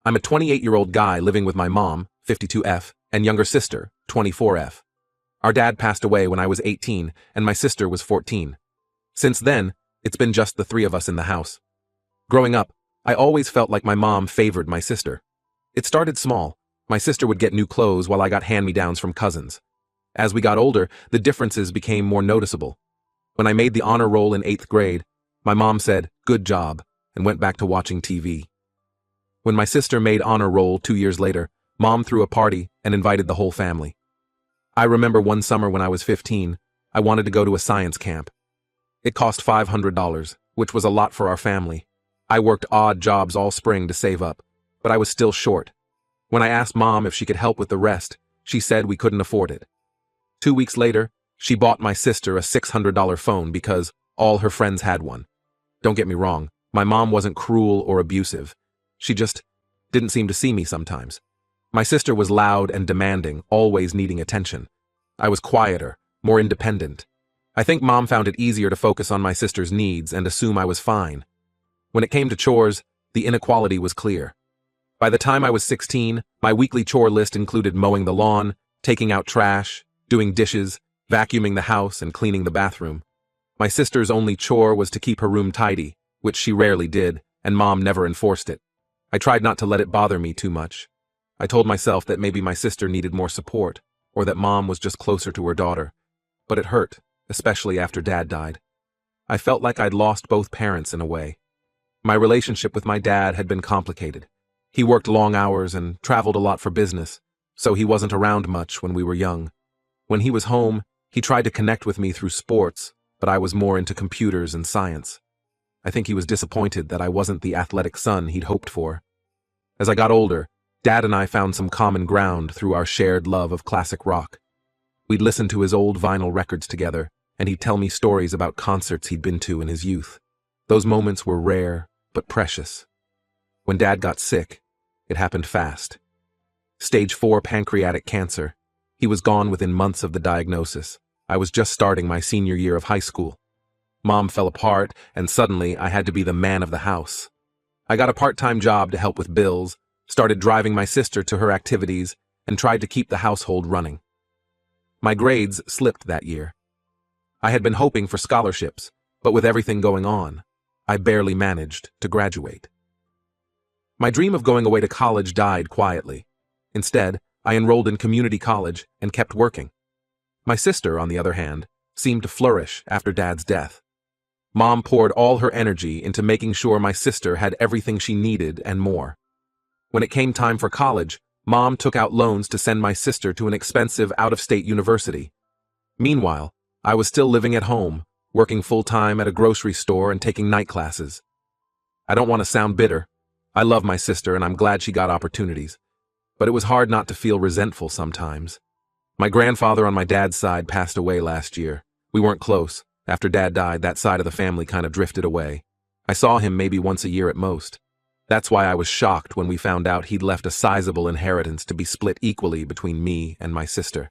I'm a 28-year-old guy living with my mom, 52F, and younger sister, 24F. Our dad passed away when I was 18, and my sister was 14. Since then, it's been just the three of us in the house. Growing up, I always felt like my mom favored my sister. It started small. My sister would get new clothes while I got hand-me-downs from cousins. As we got older, the differences became more noticeable. When I made the honor roll in 8th grade, my mom said, "Good job," and went back to watching TV. When my sister made honor roll 2 years later, Mom threw a party and invited the whole family. I remember one summer when I was 15, I wanted to go to a science camp. It cost $500, which was a lot for our family. I worked odd jobs all spring to save up, but I was still short. When I asked Mom if she could help with the rest, she said we couldn't afford it. 2 weeks later, she bought my sister a $600 phone because all her friends had one. Don't get me wrong, my mom wasn't cruel or abusive. She just didn't seem to see me sometimes. My sister was loud and demanding, always needing attention. I was quieter, more independent. I think Mom found it easier to focus on my sister's needs and assume I was fine. When it came to chores, the inequality was clear. By the time I was 16, my weekly chore list included mowing the lawn, taking out trash, doing dishes, vacuuming the house, and cleaning the bathroom. My sister's only chore was to keep her room tidy, which she rarely did, and Mom never enforced it. I tried not to let it bother me too much. I told myself that maybe my sister needed more support, or that Mom was just closer to her daughter. But it hurt, especially after Dad died. I felt like I'd lost both parents in a way. My relationship with my dad had been complicated. He worked long hours and traveled a lot for business, so he wasn't around much when we were young. When he was home, he tried to connect with me through sports, but I was more into computers and science. I think he was disappointed that I wasn't the athletic son he'd hoped for. As I got older, Dad and I found some common ground through our shared love of classic rock. We'd listen to his old vinyl records together, and he'd tell me stories about concerts he'd been to in his youth. Those moments were rare, but precious. When Dad got sick, it happened fast. Stage 4 pancreatic cancer. He was gone within months of the diagnosis. I was just starting my senior year of high school. Mom fell apart, and suddenly I had to be the man of the house. I got a part-time job to help with bills, started driving my sister to her activities, and tried to keep the household running. My grades slipped that year. I had been hoping for scholarships, but with everything going on, I barely managed to graduate. My dream of going away to college died quietly. Instead, I enrolled in community college and kept working. My sister, on the other hand, seemed to flourish after Dad's death. Mom poured all her energy into making sure my sister had everything she needed and more. When it came time for college, Mom took out loans to send my sister to an expensive out-of-state university. Meanwhile, I was still living at home, working full-time at a grocery store and taking night classes. I don't want to sound bitter. I love my sister and I'm glad she got opportunities. But it was hard not to feel resentful sometimes. My grandfather on my dad's side passed away last year. We weren't close. After Dad died, that side of the family kind of drifted away. I saw him maybe once a year at most. That's why I was shocked when we found out he'd left a sizable inheritance to be split equally between me and my sister.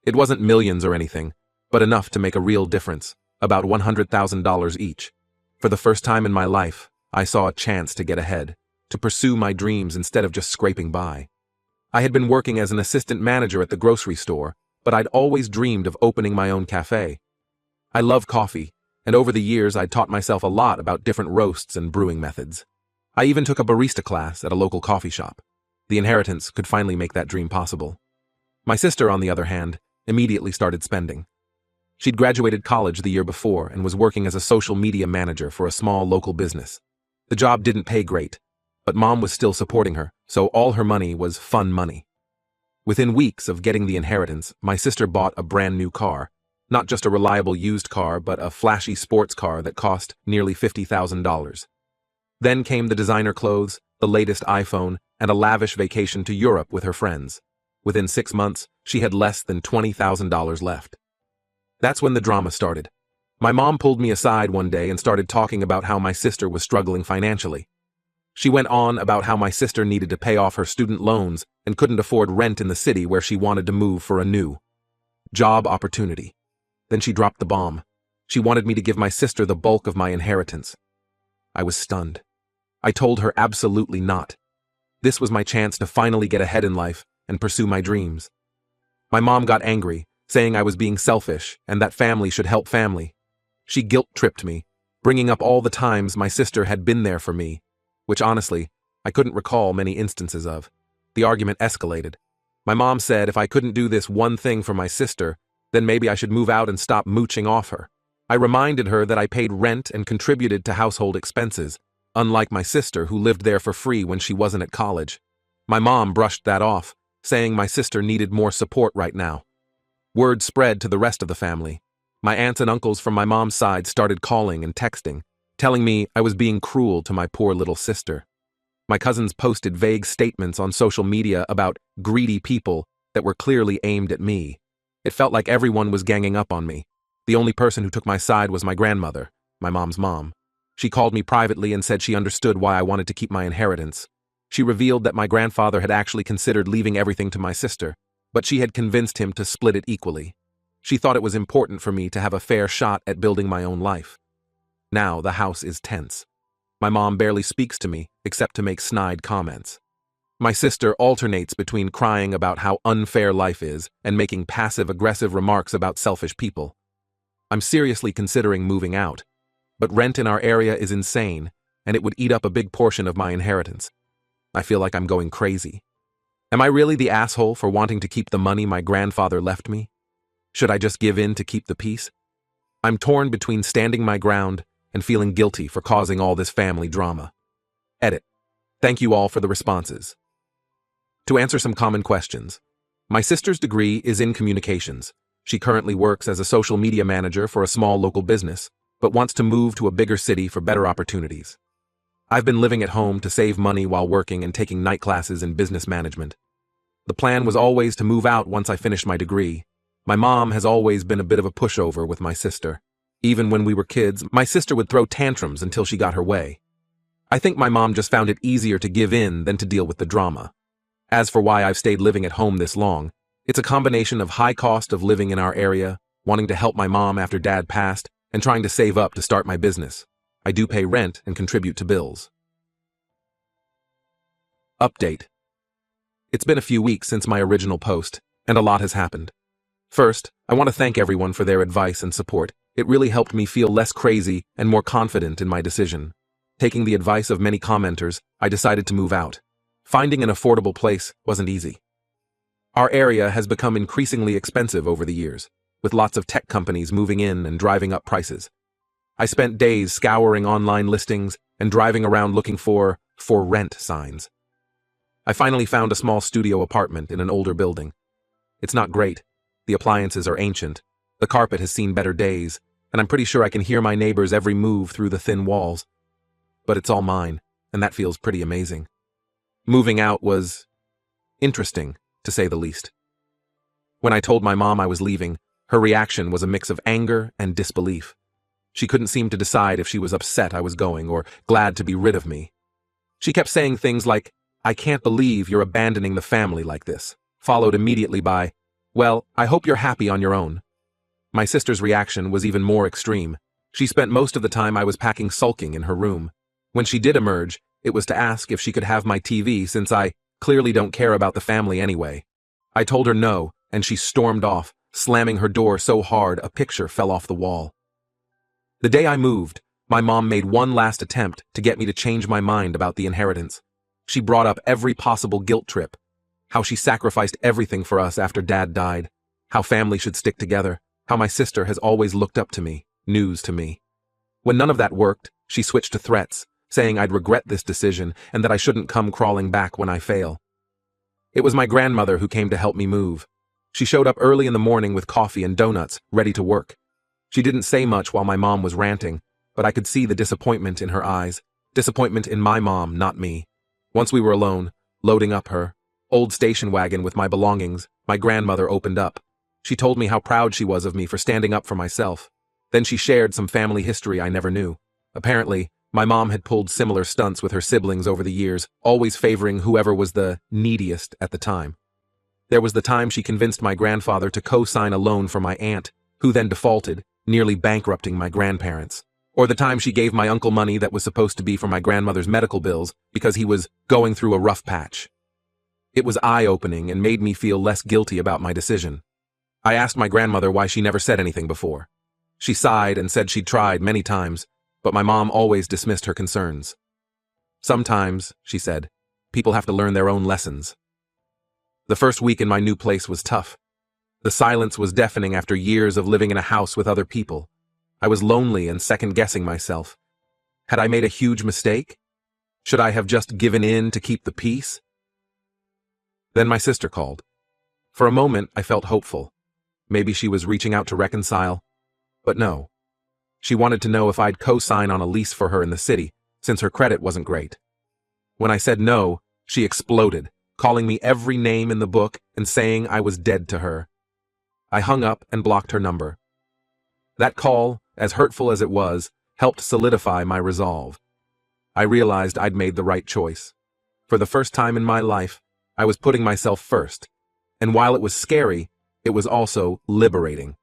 It wasn't millions or anything, but enough to make a real difference, about $100,000 each. For the first time in my life, I saw a chance to get ahead, to pursue my dreams instead of just scraping by. I had been working as an assistant manager at the grocery store, but I'd always dreamed of opening my own cafe. I love coffee, and over the years I'd taught myself a lot about different roasts and brewing methods. I even took a barista class at a local coffee shop. The inheritance could finally make that dream possible. My sister, on the other hand, immediately started spending. She'd graduated college the year before and was working as a social media manager for a small local business. The job didn't pay great, but Mom was still supporting her, so all her money was fun money. Within weeks of getting the inheritance, my sister bought a brand new car. Not just a reliable used car, but a flashy sports car that cost nearly $50,000. Then came the designer clothes, the latest iPhone, and a lavish vacation to Europe with her friends. Within 6 months, she had less than $20,000 left. That's when the drama started. My mom pulled me aside one day and started talking about how my sister was struggling financially. She went on about how my sister needed to pay off her student loans and couldn't afford rent in the city where she wanted to move for a new job opportunity. Then she dropped the bomb. She wanted me to give my sister the bulk of my inheritance. I was stunned. I told her absolutely not. This was my chance to finally get ahead in life and pursue my dreams. My mom got angry, saying I was being selfish and that family should help family. She guilt-tripped me, bringing up all the times my sister had been there for me, which honestly, I couldn't recall many instances of. The argument escalated. My mom said if I couldn't do this one thing for my sister, then maybe I should move out and stop mooching off her. I reminded her that I paid rent and contributed to household expenses, unlike my sister who lived there for free when she wasn't at college. My mom brushed that off, saying my sister needed more support right now. Word spread to the rest of the family. My aunts and uncles from my mom's side started calling and texting, telling me I was being cruel to my poor little sister. My cousins posted vague statements on social media about greedy people that were clearly aimed at me. It felt like everyone was ganging up on me. The only person who took my side was my grandmother, my mom's mom. She called me privately and said she understood why I wanted to keep my inheritance. She revealed that my grandfather had actually considered leaving everything to my sister, but she had convinced him to split it equally. She thought it was important for me to have a fair shot at building my own life. Now the house is tense. My mom barely speaks to me, except to make snide comments. My sister alternates between crying about how unfair life is and making passive-aggressive remarks about selfish people. I'm seriously considering moving out, but rent in our area is insane, and it would eat up a big portion of my inheritance. I feel like I'm going crazy. Am I really the asshole for wanting to keep the money my grandfather left me? Should I just give in to keep the peace? I'm torn between standing my ground and feeling guilty for causing all this family drama. Edit. Thank you all for the responses. To answer some common questions, my sister's degree is in communications. She currently works as a social media manager for a small local business, but wants to move to a bigger city for better opportunities. I've been living at home to save money while working and taking night classes in business management. The plan was always to move out once I finished my degree. My mom has always been a bit of a pushover with my sister. Even when we were kids, my sister would throw tantrums until she got her way. I think my mom just found it easier to give in than to deal with the drama. As for why I've stayed living at home this long, it's a combination of high cost of living in our area, wanting to help my mom after dad passed, and trying to save up to start my business. I do pay rent and contribute to bills. Update. It's been a few weeks since my original post, and a lot has happened. First, I want to thank everyone for their advice and support. It really helped me feel less crazy and more confident in my decision. Taking the advice of many commenters, I decided to move out. Finding an affordable place wasn't easy. Our area has become increasingly expensive over the years, with lots of tech companies moving in and driving up prices. I spent days scouring online listings and driving around looking for rent signs. I finally found a small studio apartment in an older building. It's not great. The appliances are ancient. The carpet has seen better days, and I'm pretty sure I can hear my neighbors' every move through the thin walls. But it's all mine, and that feels pretty amazing. Moving out was interesting, to say the least. When I told my mom I was leaving, her reaction was a mix of anger and disbelief. She couldn't seem to decide if she was upset I was going or glad to be rid of me. She kept saying things like, "I can't believe you're abandoning the family like this," followed immediately by, "Well, I hope you're happy on your own." My sister's reaction was even more extreme. She spent most of the time I was packing sulking in her room. When she did emerge, it was to ask if she could have my TV since I clearly don't care about the family anyway. I told her no, and she stormed off, slamming her door so hard a picture fell off the wall. The day I moved, my mom made one last attempt to get me to change my mind about the inheritance. She brought up every possible guilt trip, how she sacrificed everything for us after Dad died, how family should stick together, how my sister has always looked up to me, news to me. When none of that worked, she switched to threats, saying I'd regret this decision and that I shouldn't come crawling back when I fail. It was my grandmother who came to help me move. She showed up early in the morning with coffee and donuts, ready to work. She didn't say much while my mom was ranting, but I could see the disappointment in her eyes. Disappointment in my mom, not me. Once we were alone, loading up her old station wagon with my belongings, my grandmother opened up. She told me how proud she was of me for standing up for myself. Then she shared some family history I never knew. Apparently, my mom had pulled similar stunts with her siblings over the years, always favoring whoever was the neediest at the time. There was the time she convinced my grandfather to co-sign a loan for my aunt, who then defaulted, nearly bankrupting my grandparents. Or the time she gave my uncle money that was supposed to be for my grandmother's medical bills because he was going through a rough patch. It was eye-opening and made me feel less guilty about my decision. I asked my grandmother why she never said anything before. She sighed and said she'd tried many times, but my mom always dismissed her concerns. Sometimes, she said, people have to learn their own lessons. The first week in my new place was tough. The silence was deafening after years of living in a house with other people. I was lonely and second-guessing myself. Had I made a huge mistake? Should I have just given in to keep the peace? Then my sister called. For a moment, I felt hopeful. Maybe she was reaching out to reconcile. But no. She wanted to know if I'd co-sign on a lease for her in the city, since her credit wasn't great. When I said no, she exploded, calling me every name in the book and saying I was dead to her. I hung up and blocked her number. That call, as hurtful as it was, helped solidify my resolve. I realized I'd made the right choice. For the first time in my life, I was putting myself first, and while it was scary, it was also liberating.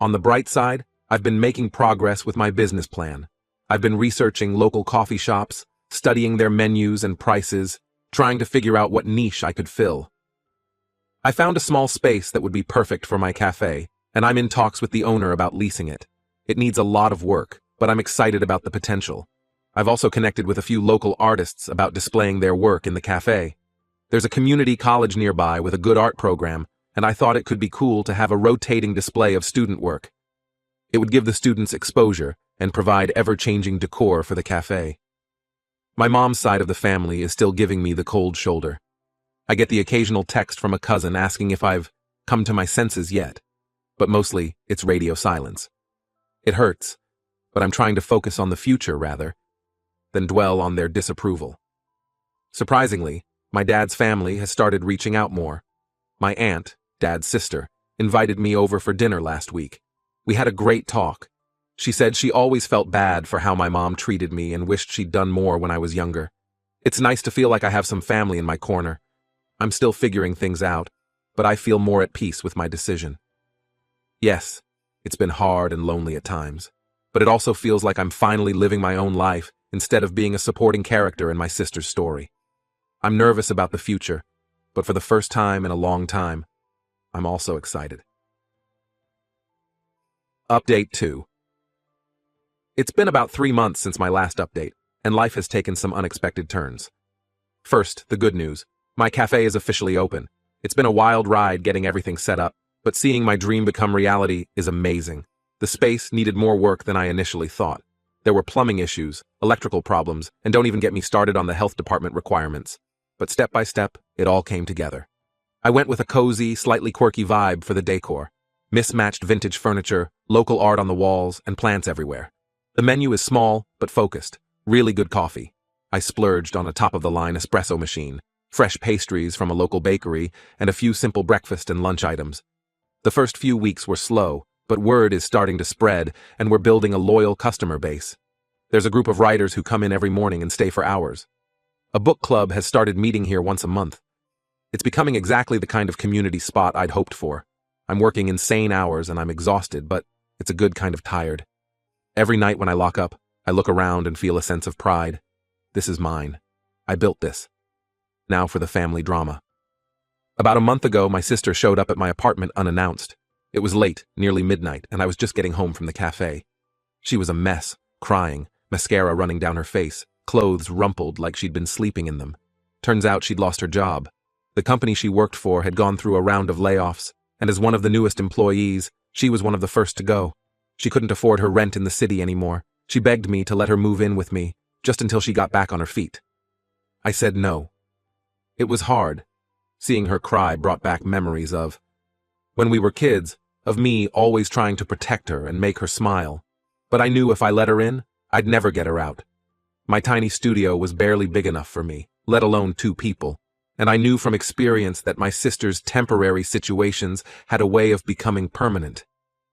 On the bright side, I've been making progress with my business plan. I've been researching local coffee shops, studying their menus and prices, trying to figure out what niche I could fill. I found a small space that would be perfect for my cafe, and I'm in talks with the owner about leasing it. It needs a lot of work, but I'm excited about the potential. I've also connected with a few local artists about displaying their work in the cafe. There's a community college nearby with a good art program, and I thought it could be cool to have a rotating display of student work. It would give the students exposure and provide ever-changing decor for the cafe. My mom's side of the family is still giving me the cold shoulder. I get the occasional text from a cousin asking if I've come to my senses yet, but mostly it's radio silence. It hurts, but I'm trying to focus on the future rather than dwell on their disapproval. Surprisingly, my dad's family has started reaching out more. My aunt, Dad's sister, invited me over for dinner last week. We had a great talk. She said she always felt bad for how my mom treated me and wished she'd done more when I was younger. It's nice to feel like I have some family in my corner. I'm still figuring things out, but I feel more at peace with my decision. Yes, it's been hard and lonely at times, but it also feels like I'm finally living my own life instead of being a supporting character in my sister's story. I'm nervous about the future, but for the first time in a long time, I'm also excited. Update 2. It's been about 3 months since my last update, and life has taken some unexpected turns. First, the good news. My cafe is officially open. It's been a wild ride getting everything set up, but seeing my dream become reality is amazing. The space needed more work than I initially thought. There were plumbing issues, electrical problems, and don't even get me started on the health department requirements. But step by step, it all came together. I went with a cozy, slightly quirky vibe for the decor. Mismatched vintage furniture, local art on the walls, and plants everywhere. The menu is small, but focused. Really good coffee. I splurged on a top-of-the-line espresso machine, fresh pastries from a local bakery, and a few simple breakfast and lunch items. The first few weeks were slow, but word is starting to spread, and we're building a loyal customer base. There's a group of writers who come in every morning and stay for hours. A book club has started meeting here once a month. It's becoming exactly the kind of community spot I'd hoped for. I'm working insane hours and I'm exhausted, but it's a good kind of tired. Every night when I lock up, I look around and feel a sense of pride. This is mine. I built this. Now for the family drama. About a month ago, my sister showed up at my apartment unannounced. It was late, nearly midnight, and I was just getting home from the cafe. She was a mess, crying, mascara running down her face, clothes rumpled like she'd been sleeping in them. Turns out she'd lost her job. The company she worked for had gone through a round of layoffs, and as one of the newest employees, she was one of the first to go. She couldn't afford her rent in the city anymore. She begged me to let her move in with me, just until she got back on her feet. I said no. It was hard. Seeing her cry brought back memories of when we were kids, of me always trying to protect her and make her smile. But I knew if I let her in, I'd never get her out. My tiny studio was barely big enough for me, let alone 2 people, and I knew from experience that my sister's temporary situations had a way of becoming permanent.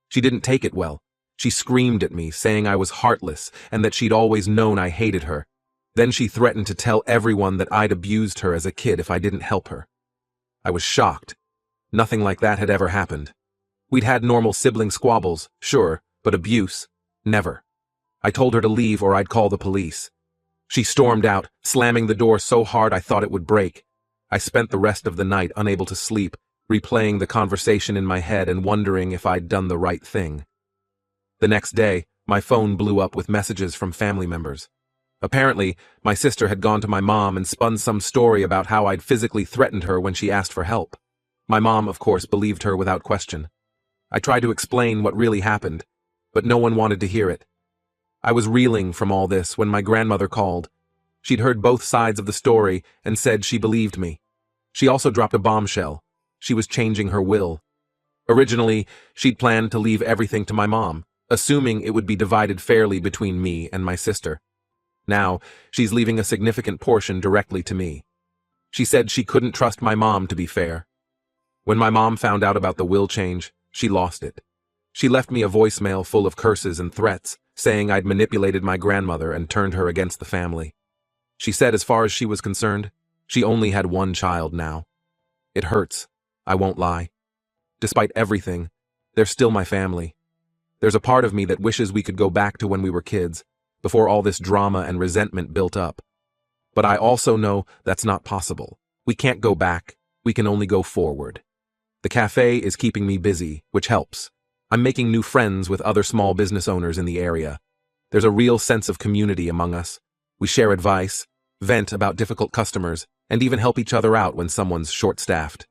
She didn't take it well. She screamed at me, saying I was heartless and that she'd always known I hated her. Then she threatened to tell everyone that I'd abused her as a kid if I didn't help her. I was shocked. Nothing like that had ever happened. We'd had normal sibling squabbles, sure, but abuse, never. I told her to leave or I'd call the police. She stormed out, slamming the door so hard I thought it would break. I spent the rest of the night unable to sleep, replaying the conversation in my head and wondering if I'd done the right thing. The next day, my phone blew up with messages from family members. Apparently, my sister had gone to my mom and spun some story about how I'd physically threatened her when she asked for help. My mom, of course, believed her without question. I tried to explain what really happened, but no one wanted to hear it. I was reeling from all this when my grandmother called. She'd heard both sides of the story and said she believed me. She also dropped a bombshell. She was changing her will. Originally, she'd planned to leave everything to my mom, assuming it would be divided fairly between me and my sister. Now, she's leaving a significant portion directly to me. She said she couldn't trust my mom to be fair. When my mom found out about the will change, she lost it. She left me a voicemail full of curses and threats, saying I'd manipulated my grandmother and turned her against the family. She said as far as she was concerned, she only had one child now. It hurts, I won't lie. Despite everything, they're still my family. There's a part of me that wishes we could go back to when we were kids, before all this drama and resentment built up. But I also know that's not possible. We can't go back, we can only go forward. The cafe is keeping me busy, which helps. I'm making new friends with other small business owners in the area. There's a real sense of community among us. We share advice, vent about difficult customers, and even help each other out when someone's short-staffed.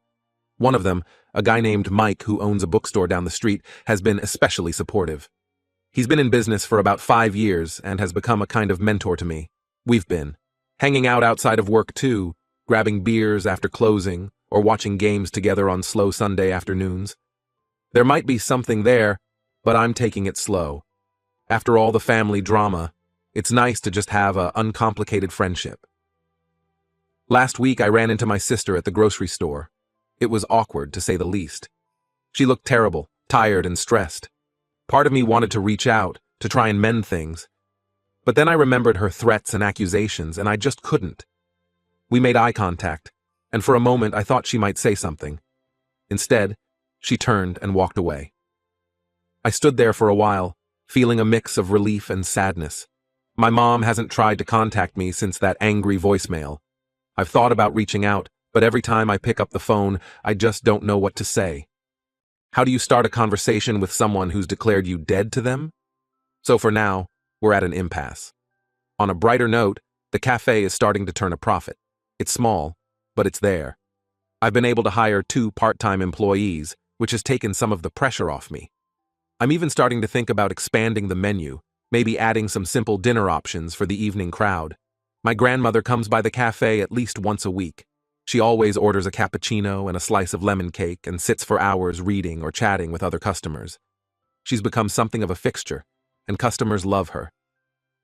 One of them, a guy named Mike who owns a bookstore down the street, has been especially supportive. He's been in business for about 5 years and has become a kind of mentor to me. We've been hanging out outside of work too, grabbing beers after closing, or watching games together on slow Sunday afternoons. There might be something there, but I'm taking it slow. After all the family drama, it's nice to just have an uncomplicated friendship. Last week I ran into my sister at the grocery store. It was awkward, to say the least. She looked terrible, tired and stressed. Part of me wanted to reach out, to try and mend things. But then I remembered her threats and accusations, and I just couldn't. We made eye contact, and for a moment I thought she might say something. Instead, she turned and walked away. I stood there for a while, feeling a mix of relief and sadness. My mom hasn't tried to contact me since that angry voicemail. I've thought about reaching out, but every time I pick up the phone, I just don't know what to say. How do you start a conversation with someone who's declared you dead to them? So for now, we're at an impasse. On a brighter note, the cafe is starting to turn a profit. It's small, but it's there. I've been able to hire 2 part-time employees, which has taken some of the pressure off me. I'm even starting to think about expanding the menu, maybe adding some simple dinner options for the evening crowd. My grandmother comes by the cafe at least once a week. She always orders a cappuccino and a slice of lemon cake and sits for hours reading or chatting with other customers. She's become something of a fixture, and customers love her.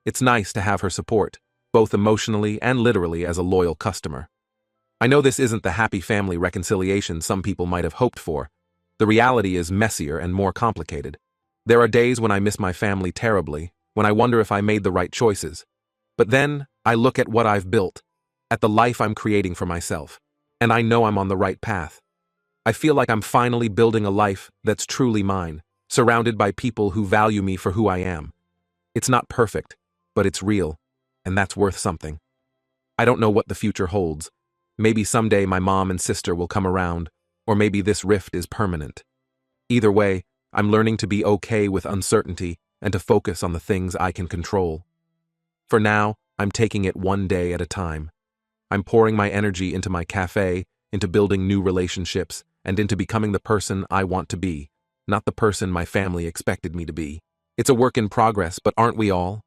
It's nice to have her support, both emotionally and literally as a loyal customer. I know this isn't the happy family reconciliation some people might have hoped for. The reality is messier and more complicated. There are days when I miss my family terribly, when I wonder if I made the right choices. But then, I look at what I've built, at the life I'm creating for myself, and I know I'm on the right path. I feel like I'm finally building a life that's truly mine, surrounded by people who value me for who I am. It's not perfect, but it's real, and that's worth something. I don't know what the future holds. Maybe someday my mom and sister will come around, or maybe this rift is permanent. Either way, I'm learning to be okay with uncertainty and to focus on the things I can control. For now, I'm taking it one day at a time. I'm pouring my energy into my cafe, into building new relationships, and into becoming the person I want to be, not the person my family expected me to be. It's a work in progress, but aren't we all?